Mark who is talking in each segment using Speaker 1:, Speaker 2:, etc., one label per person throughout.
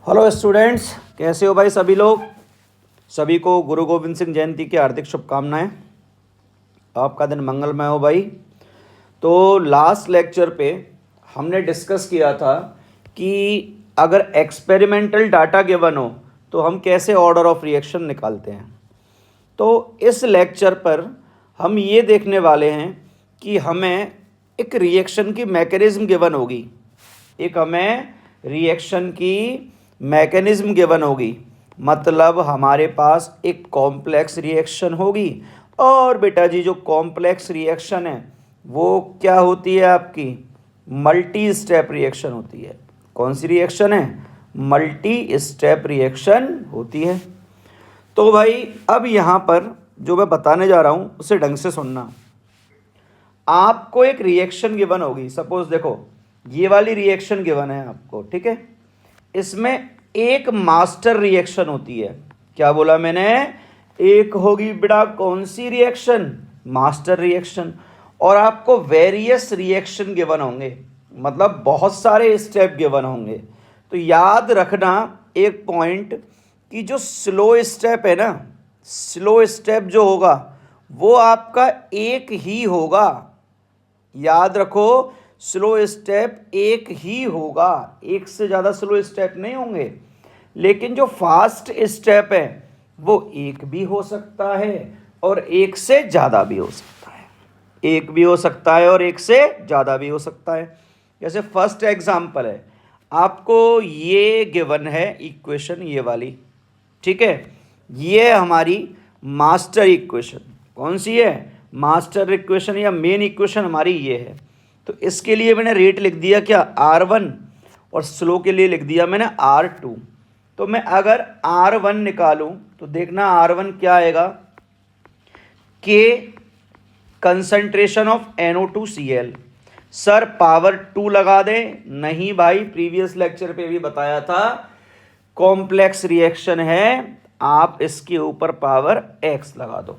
Speaker 1: Hello students, कैसे हो भाई सभी लोग। सभी को गुरु गोविंद सिंह जयंती की हार्दिक शुभकामनाएं। आपका दिन मंगलमय हो भाई। तो लास्ट लेक्चर पे हमने डिस्कस किया था कि अगर एक्सपेरिमेंटल डाटा गिवन हो तो हम कैसे ऑर्डर ऑफ रिएक्शन निकालते हैं। तो इस लेक्चर पर हम ये देखने वाले हैं कि हमें एक रिएक्शन की मैकेनिज्म गिवन होगी। एक हमें रिएक्शन की मैकेनिज्म गिवन होगी, मतलब हमारे पास एक कॉम्प्लेक्स रिएक्शन होगी। और बेटा जी, जो कॉम्प्लेक्स रिएक्शन है वो क्या होती है आपकी? मल्टी स्टेप रिएक्शन होती है। कौन सी रिएक्शन है? मल्टी स्टेप रिएक्शन होती है। तो भाई अब यहाँ पर जो मैं बताने जा रहा हूँ उसे ढंग से सुनना। आपको एक रिएक्शन गिवन होगी। सपोज देखो, ये वाली रिएक्शन गिवन है आपको, ठीक है। इसमें एक मास्टर रिएक्शन होती है। क्या बोला मैंने? एक होगी बेटा कौन सी रिएक्शन? Master reaction. और आपको वेरियस रिएक्शन गिवन होंगे, मतलब बहुत सारे स्टेप गिवन होंगे। तो याद रखना एक पॉइंट कि जो स्लो स्टेप है ना, स्लो स्टेप जो होगा वो आपका एक ही होगा। याद रखो, स्लो स्टेप एक ही होगा, एक से ज़्यादा स्लो स्टेप नहीं होंगे। लेकिन जो फास्ट स्टेप है वो एक भी हो सकता है और एक से ज़्यादा भी हो सकता है। एक भी हो सकता है और एक से ज़्यादा भी हो सकता है। जैसे फर्स्ट एग्जांपल है, आपको ये गिवन है इक्वेशन, ये वाली, ठीक है। ये हमारी मास्टर इक्वेशन कौन सी है? मास्टर इक्वेशन या मेन इक्वेशन हमारी ये है। तो इसके लिए मैंने रेट लिख दिया क्या? R1, और स्लो के लिए लिख दिया मैंने R2। तो मैं अगर R1 निकालूं तो देखना R1 क्या आएगा? K concentration of NO2Cl। Sir power 2 लगा दें? नहीं भाई, प्रीवियस लेक्चर पे भी बताया था कॉम्प्लेक्स रिएक्शन है, आप इसके ऊपर पावर x लगा दो,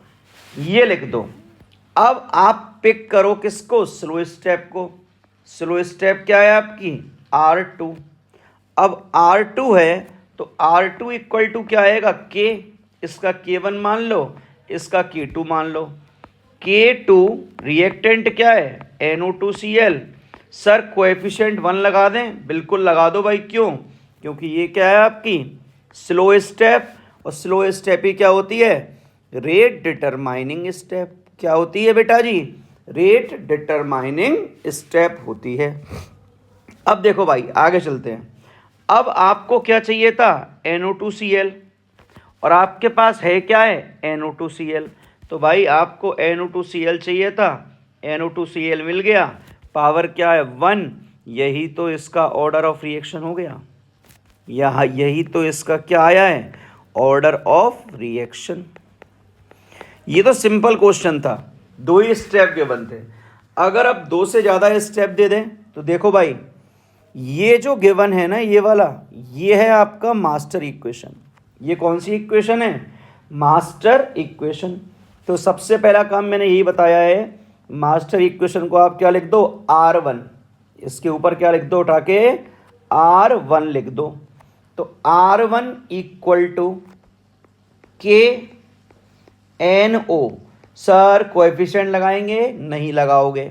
Speaker 1: ये लिख दो। अब आप पिक करो किसको? स्लो स्टेप को। स्लो स्टेप क्या है आपकी? R2। अब R2 है तो R2 इक्वल टू क्या आएगा? K। इसका K1 मान लो, इसका K2 मान लो। K2 रिएक्टेंट क्या है? NO2Cl। सर कोएफिशिएंट 1 लगा दें? बिल्कुल लगा दो भाई। क्यों? क्योंकि ये क्या है आपकी स्लो स्टेप, और स्लो स्टेप ही क्या होती है? Rate determining step. क्या होती है बेटा जी? रेट डिटरमाइनिंग स्टेप होती है। अब देखो भाई आगे चलते हैं। अब आपको क्या चाहिए था? NO2Cl, और आपके पास है क्या है? NO2Cl। तो भाई आपको NO2Cl चाहिए था, NO2Cl मिल गया। पावर क्या है? 1। यही तो इसका ऑर्डर ऑफ रिएक्शन हो गया। यहाँ यही तो इसका क्या आया है? Order of reaction. ये तो सिंपल क्वेश्चन था, दो ही स्टेप के बनते। अगर अब दो से ज़्यादा स्टेप दे दें तो देखो भाई, ये जो गिवन है ना, ये वाला, ये है आपका मास्टर इक्वेशन। ये कौन सी इक्वेशन है? Master equation. तो सबसे पहला काम मैंने यही बताया है, मास्टर इक्वेशन को आप क्या लिख दो? R1। इसके ऊपर क्या लिख दो? उठा के R1 लिख दो। तो R1 equal to K NO। Sir coefficient लगाएंगे? नहीं लगाओगे।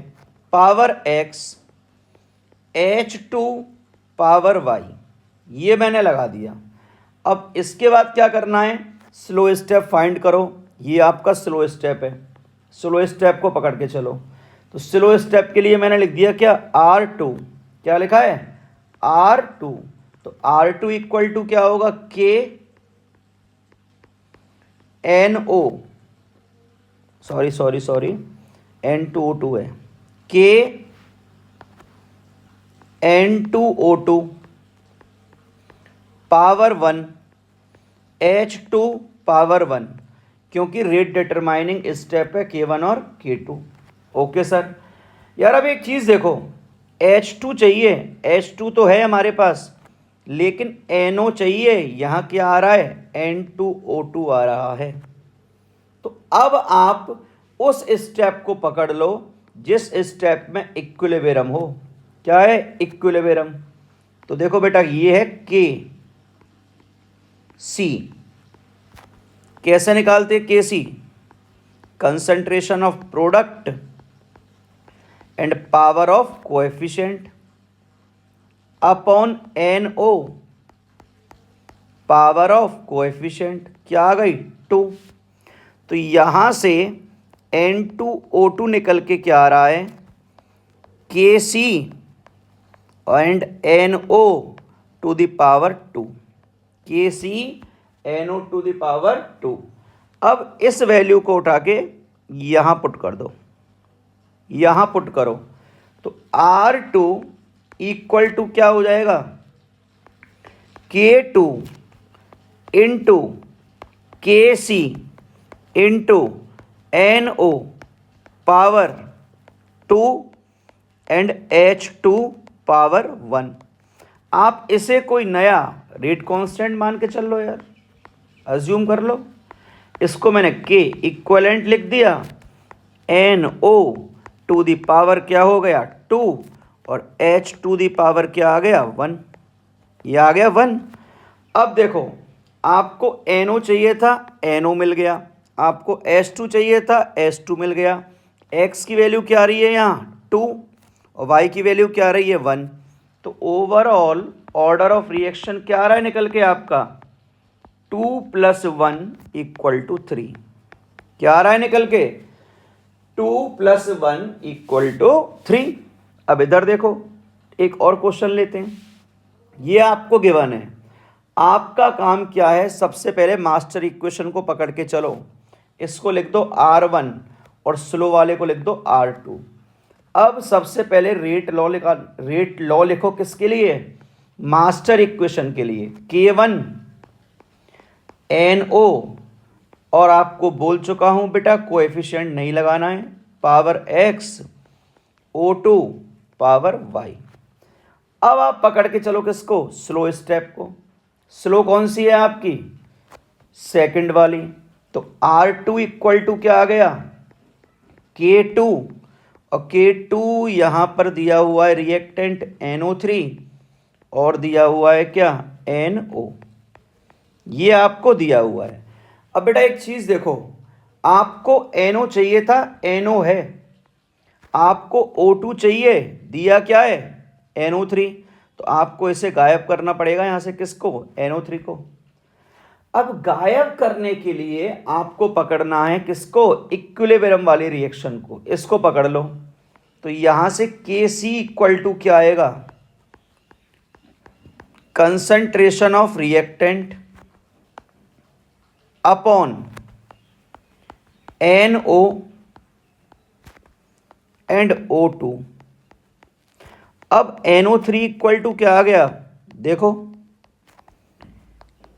Speaker 1: Power x H2 power y, ये मैंने लगा दिया। अब इसके बाद क्या करना है? स्लो स्टेप फाइंड करो। ये आपका स्लो स्टेप है, स्लो स्टेप को पकड़ के चलो। तो स्लो स्टेप के लिए मैंने लिख दिया क्या? R2। क्या लिखा है? R2। तो R2 इक्वल टू क्या होगा? K NO, सॉरी N2O2 है। K N2O2 power 1 H2 power 1, क्योंकि रेट डिटरमाइनिंग स्टेप है K1 और K2। Okay sir. यार अब एक चीज़ देखो, H2 चाहिए, H2 तो है हमारे पास, लेकिन NO चाहिए। यहाँ क्या आ रहा है? N2O2 आ रहा है। तो अब आप उस स्टेप को पकड़ लो जिस स्टेप में इक्विलिब्रियम हो। क्या है? इक्विलिब्रियम। तो देखो बेटा, ये है K, सी। कैसे निकालते K C? Concentration of product and power of coefficient upon N O, power of coefficient क्या आ गई? 2। तो यहां से N2O2 निकल के क्या आ रहा है? K C and NO to the power 2, K C NO to the power 2। अब इस वैल्यू को उठा के यहां पुट कर दो, यहां पुट करो तो R2 इक्वल टू क्या हो जाएगा? K2 into K C into NO power 2 and H2 power 1। आप इसे कोई नया रेट कांस्टेंट मान के चल लो यार, अज्यूम कर लो। इसको मैंने K इक्वलेंट लिख दिया, NO टू दी पावर क्या हो गया? 2 और H टू दी पावर क्या आ गया? 1। ये आ गया 1। अब देखो, आपको NO चाहिए था, NO मिल गया। आपको H2 चाहिए था, H2 मिल गया। X की वैल्यू क्या आ रही है यहाँ? 2 और Y की वैल्यू क्या आ रही है? 1। तो ओवरऑल ऑर्डर ऑफ रिएक्शन क्या आ रहा है निकल के आपका? 2 + 1 = 3। क्या आ रहा है निकल के? 2 + 1 = 3। अब इधर देखो, एक और क्वेश्चन लेते हैं। ये आपको गिवन है, आपका काम क्या है? सबसे पहले मास्टर इक्वेशन को पकड़ के चलो, इसको लिख दो R1 और स्लो वाले को लिख दो R2। अब सबसे पहले रेट लॉ लिखो, किसके लिए? मास्टर इक्वेशन के लिए। K1 NO, और आपको बोल चुका हूं बेटा कोएफिशिएंट नहीं लगाना है, power X O2 power Y। अब आप पकड़ के चलो किसको? स्लो स्टेप को। स्लो कौन सी है आपकी? सेकंड वाली। तो R2 इक्वल टू क्या आ गया? K2, और K2 यहां पर दिया हुआ है रिएक्टेंट NO3 और दिया हुआ है क्या? NO। ये आपको दिया हुआ है। अब बेटा एक चीज देखो, आपको NO चाहिए था, NO है। आपको O2 चाहिए, दिया क्या है? NO3। तो आपको इसे गायब करना पड़ेगा यहां से, किसको? NO3 को। अब गायब करने के लिए आपको पकड़ना है किसको? इक्विलिब्रियम वाली रिएक्शन को। इसको पकड़ लो तो यहां से Kc इक्वल टू क्या आएगा? Concentration of reactant upon NO and O2। अब NO3 इक्वल टू क्या आ गया? देखो,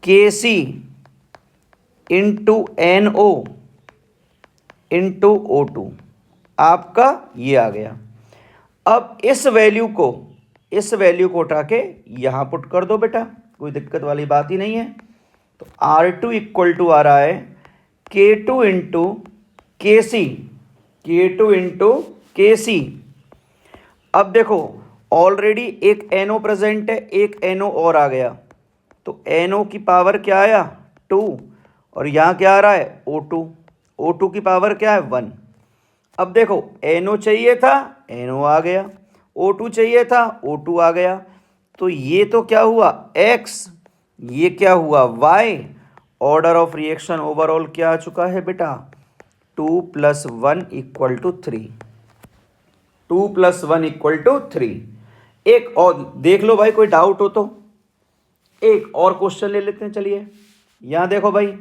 Speaker 1: Kc into NO into O2, आपका ये आ गया। अब इस वैल्यू को उठा के यहां पुट कर दो बेटा, कोई दिक्कत वाली बात ही नहीं है। तो R2 इक्वल टू आ रहा है K2 into KC, K2 into KC। अब देखो, ऑलरेडी एक NO प्रेजेंट है, एक NO और आ गया, तो NO की पावर क्या आया? 2, और यहाँ क्या आ रहा है? O2। O2 की पावर क्या है? 1। अब देखो, NO चाहिए था, NO आ गया। O2 चाहिए था, O2 आ गया। तो ये तो क्या हुआ? X, ये क्या हुआ? Y। Order of reaction overall क्या आ चुका है बेटा? 2 + 1 = 3। 2 + 1 = 3। एक और देख लो भाई, कोई डाउट हो तो। एक और क्वेश्चन ले लेते हैं, चलिए। यहां देखो भाई,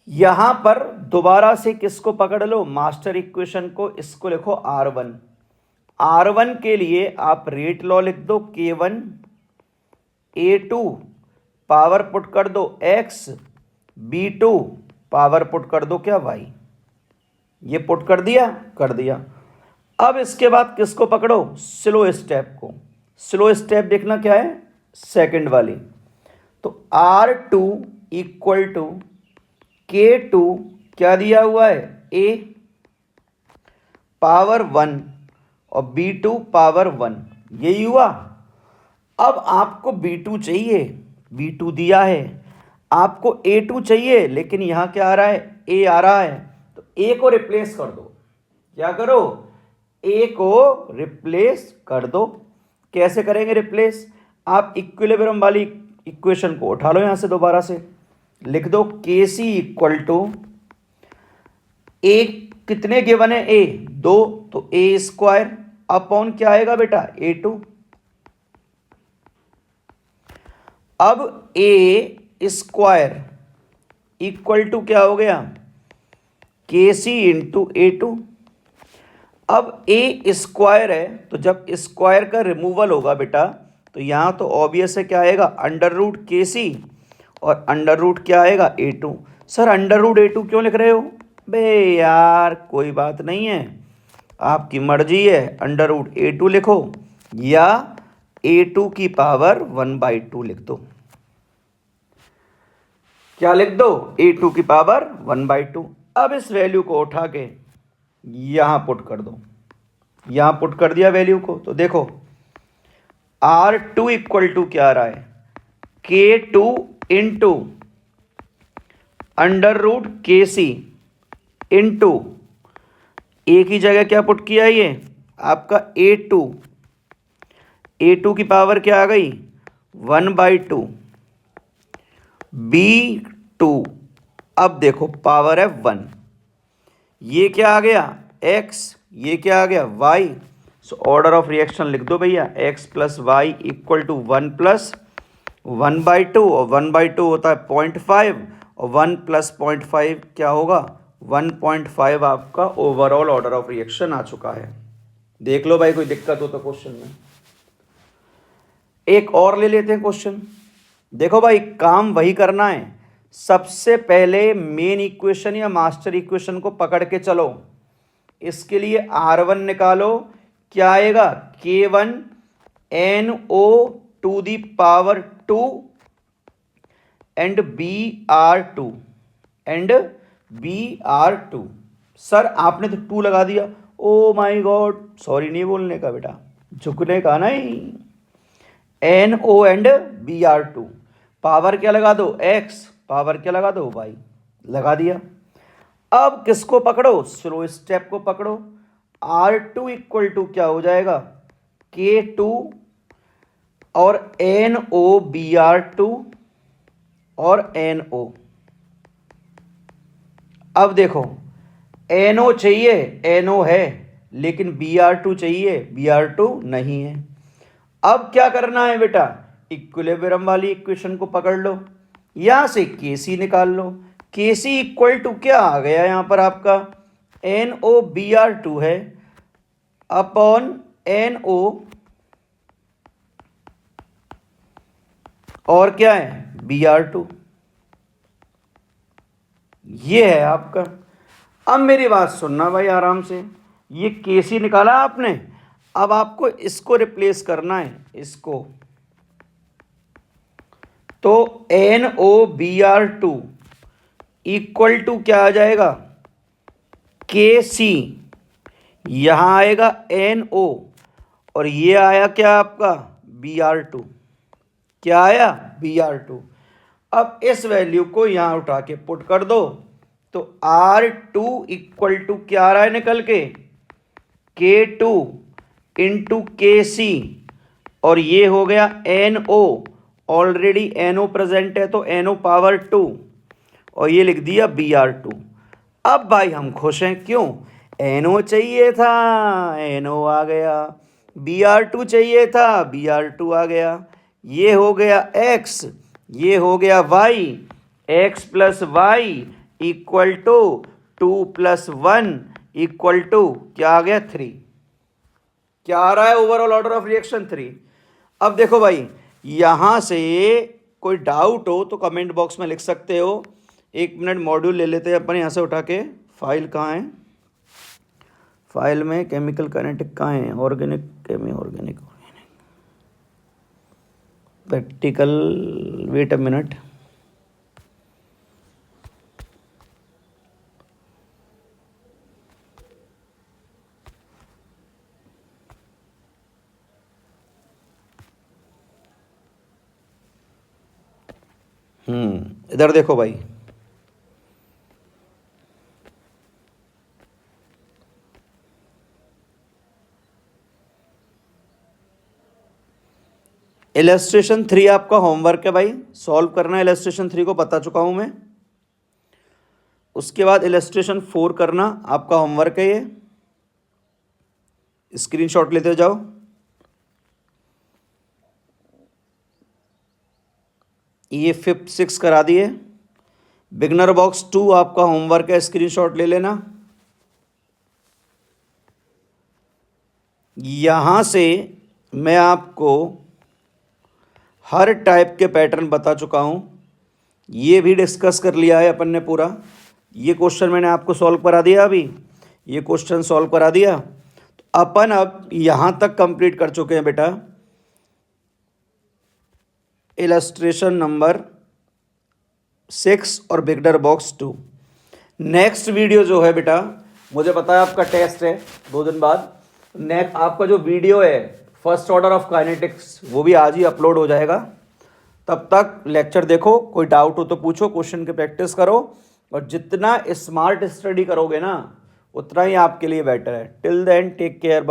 Speaker 1: यहां पर दोबारा से किसको पकड़ लो? मास्टर इक्वेशन को। इसको लिखो R1। R1 के लिए आप रेट लॉ लिख दो, K1 A2 पावर पुट कर दो X, B2 पावर पुट कर दो क्या? Y। ये पुट कर दिया? कर दिया। अब इसके बाद किसको पकड़ो? स्लो स्टेप को। स्लो स्टेप देखना क्या है? सेकंड वाली। तो R2 इक्वल टू K2 क्या दिया हुआ है? A पावर 1 और B2 पावर 1, यही हुआ। अब आपको B2 चाहिए, B2 दिया है, आपको A2 चाहिए, लेकिन यहां क्या आ रहा है, A आ रहा है, तो A को रिप्लेस कर दो। क्या करो, A को रिप्लेस कर दो। कैसे करेंगे रिप्लेस, आप इक्विलिब्रियम वाली इक्वेशन को उठा लो यहां से, दोबारा से लिख दो Kc इक्वल टू ए, कितने गिवन है, A 2, तो A स्क्वायर अपॉन क्या आएगा बेटा, A2। अब A स्क्वायर इक्वल टू क्या हो गया, Kc इंटू A2। अब A स्क्वायर है, तो जब स्क्वायर का रिमूवल होगा बेटा, तो यहां तो ऑब्वियस है क्या आएगा, अंडर रूट Kc, और अंडर रूट क्या आएगा, A2। Sir under root A2 क्यों लिख रहे हो बे यार, कोई बात नहीं है, आपकी मर्जी है, अंडर रूट A2 लिखो या A2 की पावर 1/2 लिख दो। क्या लिख दो, A2 की पावर 1/2। अब इस वैल्यू को उठा के यहां पुट कर दो, यहां पुट कर दिया वैल्यू को, तो देखो R2 इक्वल टू क्या आ रहा है, K2 into under root Kc into A की जगह क्या पुट किया, ये आपका A2, A2 की पावर क्या आ गई, 1/2 B2। अब देखो पावर है 1, ये क्या आ गया x, ये क्या आ गया y। So order of reaction लिख दो भैया, x plus y equal to 1 plus 1/2, और 1/2 होता है 0.5, और 1 प्लस 0.5 क्या होगा, 1.5 आपका ओवरऑल ऑर्डर ऑफ रिएक्शन आ चुका है। देख लो भाई, कोई दिक्कत हो तो क्वेश्चन में। एक और ले लेते हैं क्वेश्चन। देखो भाई, काम वही करना है, सबसे पहले मेन इक्वेशन या मास्टर इक्वेशन को पकड़ के चलो। इसके लिए R1 निकालो, क्या आएगा, K1 NO two the power 2 and Br2 and Br2। Sir आपने तो 2 लगा दिया, ओ माय गॉड, सॉरी नहीं बोलने का बेटा, झुकने का नहीं, NO एंड Br2, पावर क्या लगा दो, x, पावर क्या लगा दो, y, लगा दिया। अब किसको पकड़ो, स्लो स्टेप को पकड़ो। R2 इक्वल टू क्या हो जाएगा, K2 और NOBr2 और NO। अब देखो NO चाहिए, NO है, लेकिन Br2 चाहिए, Br2 नहीं है। अब क्या करना है बेटा, इक्विलिब्रियम वाली इक्वेशन को पकड़ लो, यहां से Kc निकाल लो। Kc इक्वल टू क्या आ गया यहां पर आपका, NOBr2 है अपॉन NO, और क्या है, Br2, ये है आपका। अब मेरी बात सुनना भाई आराम से, ये Kc निकाला आपने, अब आपको इसको रिप्लेस करना है, इसको, तो NOBr2 इक्वल टू क्या आ जाएगा, Kc, यहां आएगा NO, और ये आया क्या आपका, Br2, क्या आया, Br2। अब इस वैल्यू को यहां उठा के पुट कर दो, तो R2 इक्वल टू क्या आ रहा है निकल के, K2 इंटू Kc, और ये हो गया NO, ऑलरेडी NO प्रेजेंट है तो NO पावर 2, और ये लिख दिया Br2। अब भाई हम खुश हैं, क्यों, NO चाहिए था, NO आ गया, Br2 चाहिए था, Br2 आ गया, ये हो गया x, ये हो गया y, x plus y equal to 2 plus 1 equal to क्या आ गया, 3। क्या आ रहा है, ओवरऑल ऑर्डर ऑफ रिएक्शन 3। अब देखो भाई, यहां से कोई डाउट हो तो कमेंट बॉक्स में लिख सकते हो। 1 मिनट मॉड्यूल ले लेते हैं अपन यहाँ से उठा के, फाइल कहाँ है, फाइल में केमिकल काइनेटिक कहाँ है, organic chemi organic practical, wait a minute, इधर देखो भाई, इलस्ट्रेशन 3 आपका होमवर्क है भाई, सॉल्व करना है। इलस्ट्रेशन 3 को बता चुका हूं मैं। उसके बाद इलस्ट्रेशन 4 करना आपका होमवर्क है, ये स्क्रीनशॉट लेते जाओ। ये 5th 6 करा दिए। बिगनर बॉक्स 2 आपका होमवर्क है, स्क्रीनशॉट ले लेना। यहां से मैं आपको हर टाइप के पैटर्न बता चुका हूं, ये भी डिस्कस कर लिया है अपन ने पूरा। ये क्वेश्चन मैंने आपको सॉल्व करा दिया, अभी ये क्वेश्चन सॉल्व करा दिया। तो अपन अब यहां तक कंप्लीट कर चुके हैं बेटा, इलस्ट्रेशन नंबर 6 और बिगनर बॉक्स 2। नेक्स्ट वीडियो जो है बेटा, मुझे पता है आपका टेस्ट है 2 दिन बाद, नेक्स्ट आपका जो वीडियो है फर्स्ट ऑर्डर ऑफ काइनेटिक्स, वो भी आज ही अपलोड हो जाएगा। तब तक लेक्चर देखो, कोई डाउट हो तो पूछो, क्वेश्चन की प्रैक्टिस करो, और जितना स्मार्ट स्टडी करोगे ना उतना ही आपके लिए बेटर है। Till then take care.